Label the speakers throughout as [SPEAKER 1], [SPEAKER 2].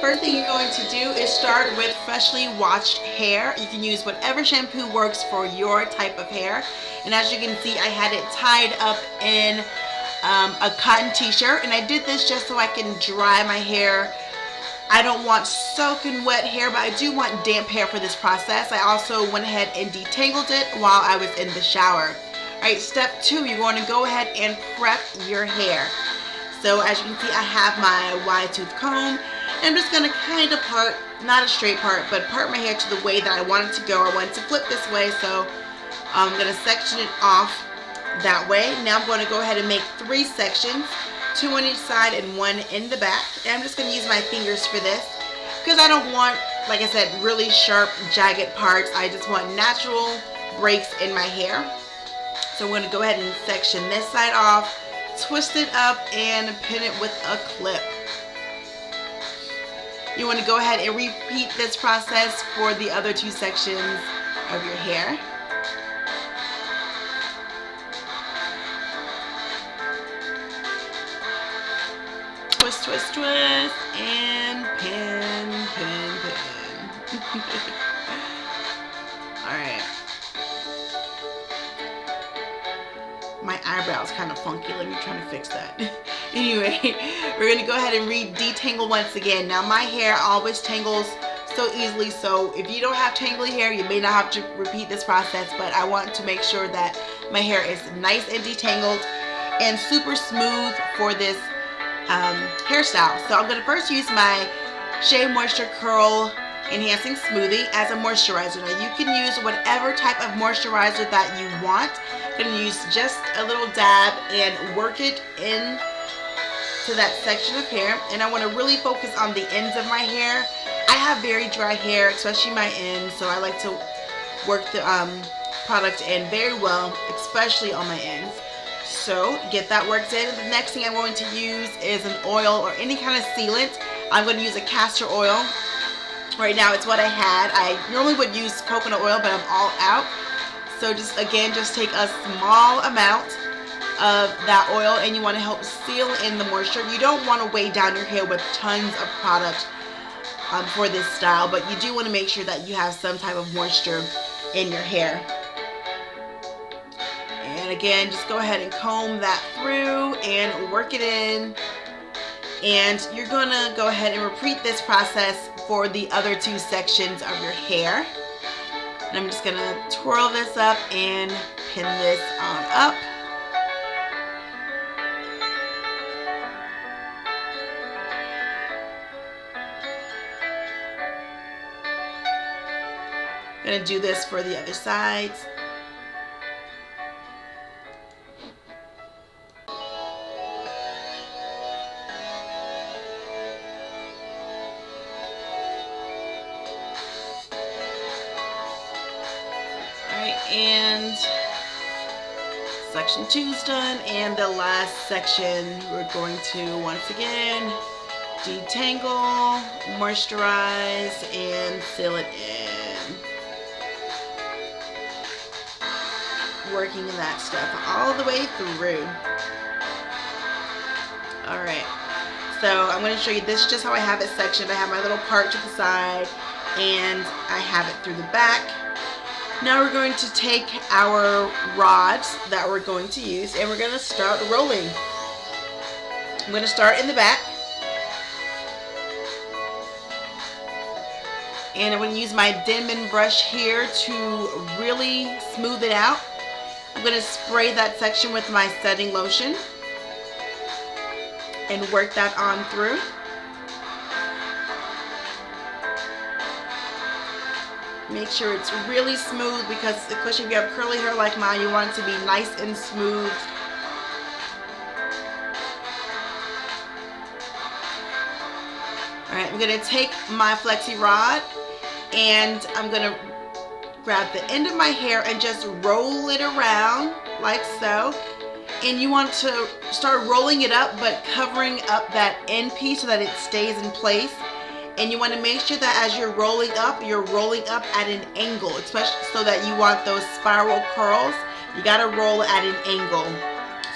[SPEAKER 1] First thing you're going to do is start with freshly washed hair. You can use whatever shampoo works for your type of hair. And as you can see, I had it tied up in a cotton t-shirt, and I did this just so I can dry my hair. I don't want soaking wet hair, but I do want damp hair for this process. I also went ahead and detangled it while I was in the shower. Alright, step 2, you're going to go ahead and prep your hair. So as you can see, I have my wide tooth comb. I'm just going to kind of part, not a straight part, but part my hair to the way that I want it to go. I want it to flip this way, so I'm going to section it off that way. Now I'm going to go ahead and make 3 sections, 2 on each side and 1 in the back. And I'm just going to use my fingers for this because I don't want, like I said, really sharp, jagged parts. I just want natural breaks in my hair. So I'm going to go ahead and section this side off, twist it up, and pin it with a clip. You want to go ahead and repeat this process for the other 2 sections of your hair. Twist, twist, twist, and pin, pin, pin. Alright. My eyebrows kind of funky. Let me try to fix that. Anyway, we're going to go ahead and detangle once again. Now my hair always tangles so easily, so if you don't have tangly hair, you may not have to repeat this process, but I want to make sure that my hair is nice and detangled and super smooth for this hairstyle. So I'm going to first use my Shea Moisture Curl Enhancing Smoothie as a moisturizer. Now you can use whatever type of moisturizer that you want. I'm going to use just a little dab and work it in to that section of hair, and I want to really focus on the ends of my hair. I have very dry hair, especially my ends, so I like to work the product in very well, especially on my ends. So get that worked in. The next thing I'm going to use is an oil or any kind of sealant. I'm going to use a castor oil. Right now it's what I had. I normally would use coconut oil, but I'm all out. So just take a small amount of that oil, and you want to help seal in the moisture. You don't want to weigh down your hair with tons of product for this style, but you do want to make sure that you have some type of moisture in your hair. And again, just go ahead and comb that through and work it in. And you're going to go ahead and repeat this process for the other 2 sections of your hair. And I'm just going to twirl this up and pin this on up. I'm going to do this for the other sides. And section 2 is done, and the last section we're going to once again detangle, moisturize, and seal it in. Working that stuff all the way through. Alright, so I'm going to show you, this is just how I have it sectioned. I have my little part to the side, and I have it through the back. Now we're going to take our rods that we're going to use, and we're going to start rolling. I'm going to start in the back, and I'm going to use my Denman brush here to really smooth it out. I'm going to spray that section with my setting lotion and work that on through. Make sure it's really smooth, because especially if you have curly hair like mine, you want it to be nice and smooth. Alright, I'm going to take my Flexirod, and I'm going to grab the end of my hair and just roll it around like so. And you want to start rolling it up, but covering up that end piece so that it stays in place. And you want to make sure that as you're rolling up at an angle, especially so that you want those spiral curls. You got to roll at an angle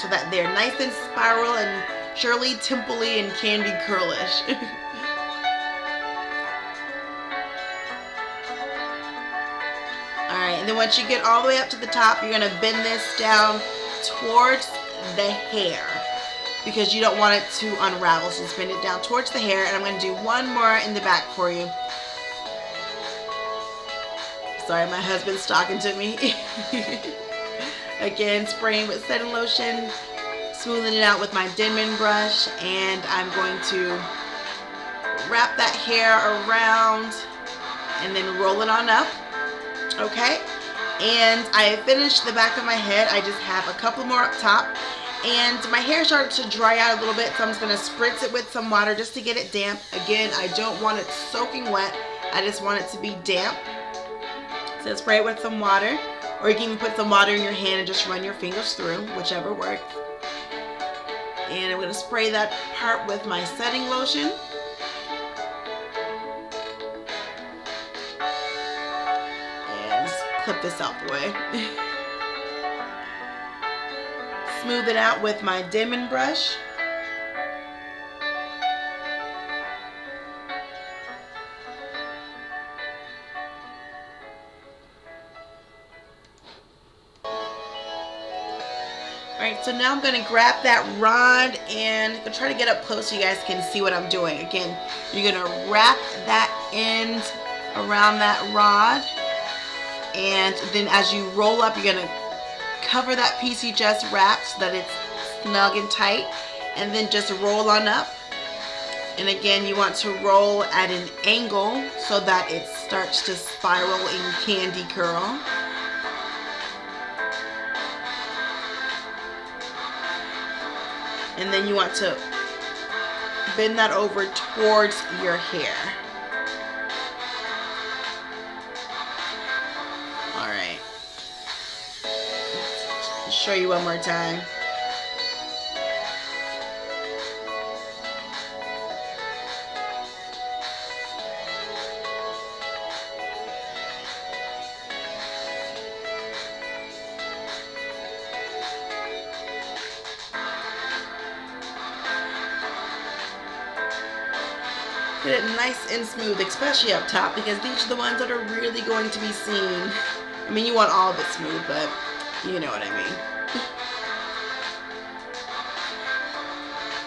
[SPEAKER 1] so that they're nice and spiral and surely timply and candy curlish. And then once you get all the way up to the top, you're gonna bend this down towards the hair because you don't want it to unravel. So just bend it down towards the hair, and I'm gonna do one more in the back for you. Sorry, my husband's talking to me. Again, spraying with setting lotion, smoothing it out with my Denman brush, and I'm going to wrap that hair around and then roll it on up. Okay, and I finished the back of my head. I just have a couple more up top, and my hair started to dry out a little bit, so I'm just going to spritz it with some water just to get it damp. Again, I don't want it soaking wet, I just want it to be damp. So spray it with some water, or you can even put some water in your hand and just run your fingers through, whichever works. And I'm going to spray that part with my setting lotion. Clip this out the way. Smooth it out with my Denman brush. Alright, so now I'm going to grab that rod and I'm try to get up close so you guys can see what I'm doing. Again, you're going to wrap that end around that rod. And then as you roll up, you're going to cover that piece you just wrapped so that it's snug and tight. And then just roll on up. And again, you want to roll at an angle so that it starts to spiral and candy curl. And then you want to bend that over towards your hair. Alright. Let's show you one more time. Get it nice and smooth, especially up top, because these are the ones that are really going to be seen. I mean, you want all of it smooth, but you know what I mean.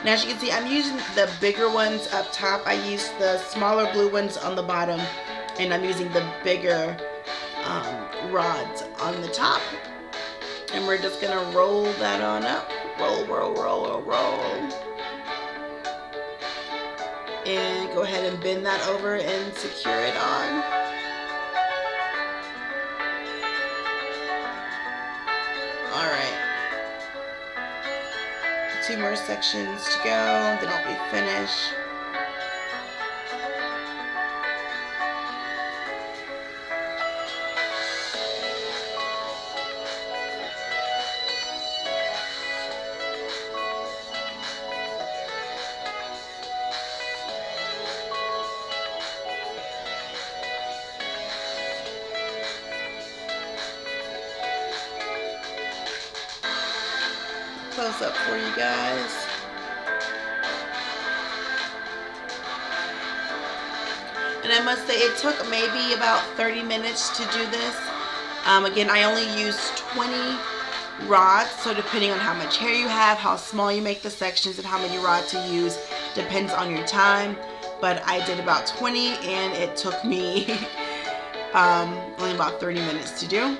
[SPEAKER 1] Now, as you can see, I'm using the bigger ones up top. I used the smaller blue ones on the bottom, and I'm using the bigger rods on the top. And we're just gonna roll that on up. Roll, roll, roll, roll, roll. And go ahead and bend that over and secure it on. Alright. 2 more sections to go, then I'll be finished. Close up for you guys. And I must say it took maybe about 30 minutes to do this. Again, I only used 20 rods, so depending on how much hair you have, how small you make the sections, and how many rods to use depends on your time. But I did about 20 and it took me only about 30 minutes to do.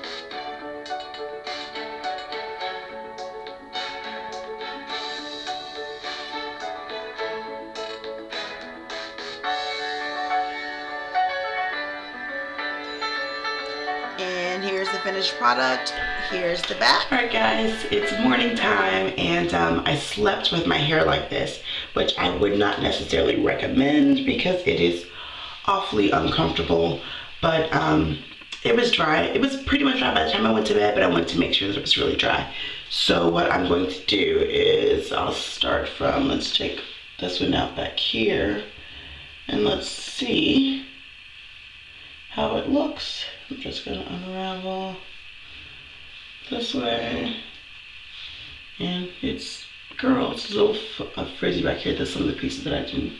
[SPEAKER 1] And here's the finished product. Here's the back. Alright guys, it's morning time and I slept with my hair like this, which I would not necessarily recommend because it is awfully uncomfortable. But it was dry. It was pretty much dry by the time I went to bed, but I wanted to make sure that it was really dry. So what I'm going to do is I'll start from, let's take this one out back here and let's see how it looks. I'm just going to unravel this way. And it's, girl, it's a little frizzy back here. There's some of the pieces that I didn't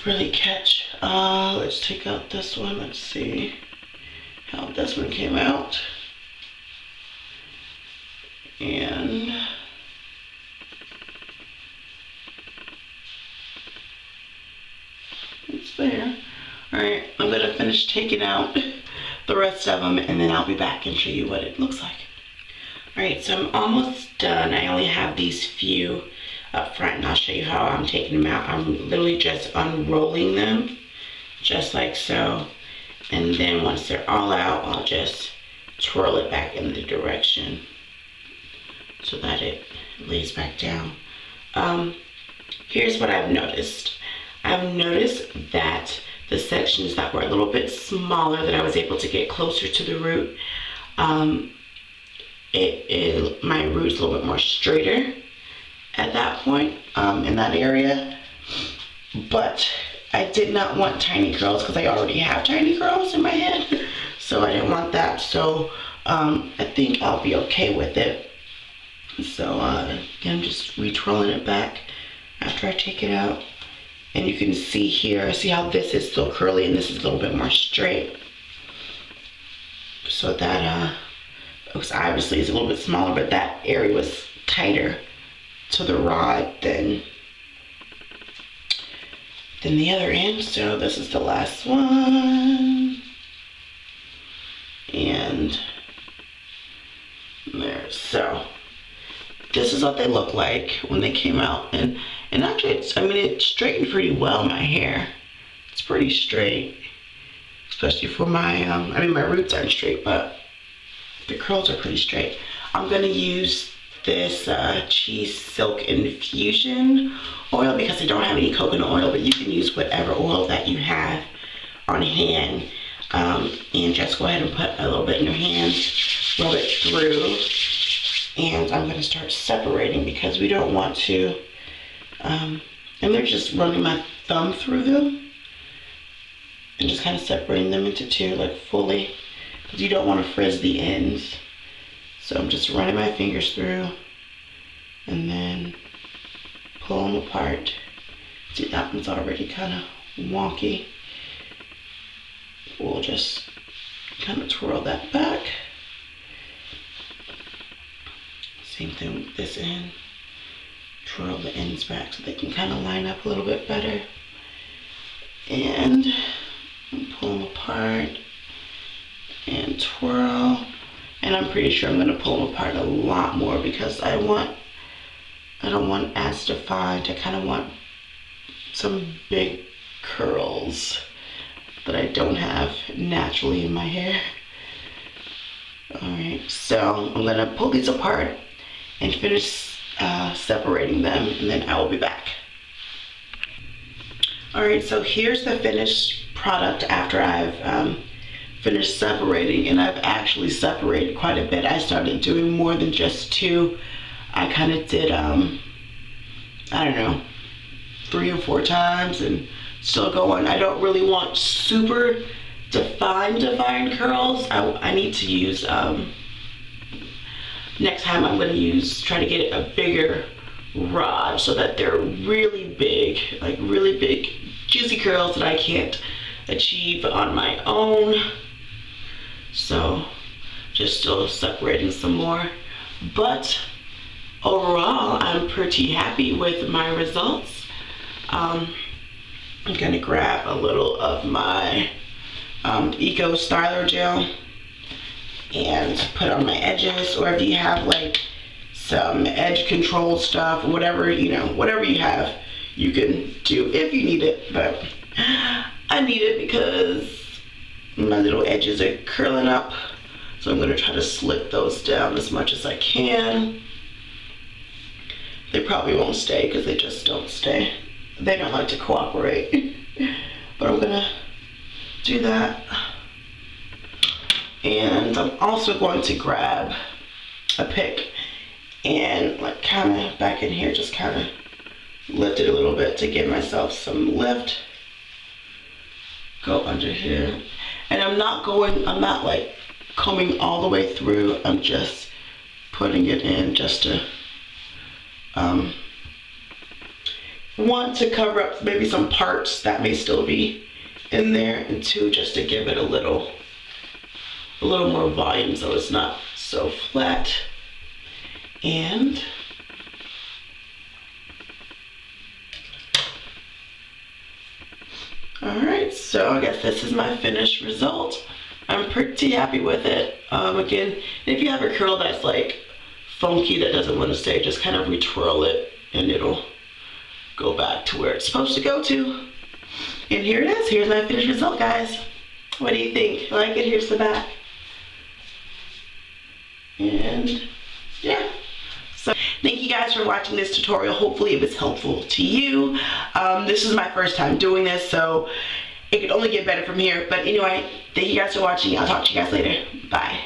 [SPEAKER 1] really catch. Let's take out this one. Let's see how this one came out. And it's there. Alright, I'm gonna finish taking out the rest of them and then I'll be back and show you what it looks like. Alright, so I'm almost done. I only have these few up front and I'll show you how I'm taking them out. I'm literally just unrolling them, just like so. And then once they're all out, I'll just twirl it back in the direction so that it lays back down. Here's what I've noticed. I've noticed that the sections that were a little bit smaller, that I was able to get closer to the root, my root's a little bit more straighter at that point, in that area. But I did not want tiny curls because I already have tiny curls in my head, so I didn't want that. So I think I'll be okay with it. So again, I'm just re-twirling it back after I take it out. And you can see here, see how this is still curly and this is a little bit more straight. So that, because obviously it's a little bit smaller, but that area was tighter to the rod than the other end. So this is the last one. And there. So this is what they look like when they came out. And actually, it straightened pretty well, my hair. It's pretty straight. Especially for my, my roots aren't straight, but the curls are pretty straight. I'm going to use this cheese silk infusion oil because I don't have any coconut oil, but you can use whatever oil that you have on hand. And just go ahead and put a little bit in your hands, rub it through. And I'm going to start separating because we don't want to, and they're just running my thumb through them and just kind of separating them into two, like fully, because you don't want to frizz the ends. So I'm just running my fingers through and then pull them apart. See, that one's already kind of wonky. We'll just kind of twirl that back. Same thing with this end. Twirl the ends back so they can kind of line up a little bit better. And pull them apart and twirl. And I'm pretty sure I'm going to pull them apart a lot more because I don't want as defined. I kind of want some big curls that I don't have naturally in my hair. Alright, so I'm going to pull these apart and finish separating them, and then I will be back. Alright, so here's the finished product after I've finished separating, and I've actually separated quite a bit. I started doing more than just two. I kind of did, I don't know, 3 or 4 times and still going. I don't really want super defined curls. I need to use, next time I'm going to try to get a bigger rod so that they're really big, like really big juicy curls that I can't achieve on my own. So just still separating some more, but overall I'm pretty happy with my results. I'm going to grab a little of my Eco Styler gel and put on my edges, or if you have like some edge control stuff, whatever, whatever you have, you can do if you need it. But I need it because my little edges are curling up, so I'm going to try to slick those down as much as I can. They probably won't stay because they just don't stay. They don't like to cooperate. But I'm going to do that. And I'm also going to grab a pick and like kind of back in here, just kind of lift it a little bit to give myself some lift. Go under here. And I'm not like combing all the way through. I'm just putting it in just to, one, to cover up maybe some parts that may still be in there, and two, just to give it a little a little more volume so it's not so flat. And alright, so I guess this is my finished result. I'm pretty happy with it. Again, if you have a curl that's like funky that doesn't want to stay, just kind of retwirl it and it'll go back to where it's supposed to go to. And here it is. Here's my finished result, guys. What do you think? Like it? Here's the back. And yeah. So thank you guys for watching this tutorial. Hopefully it was helpful to you. This is my first time doing this, so it could only get better from here. But anyway, thank you guys for watching. I'll talk to you guys later. Bye.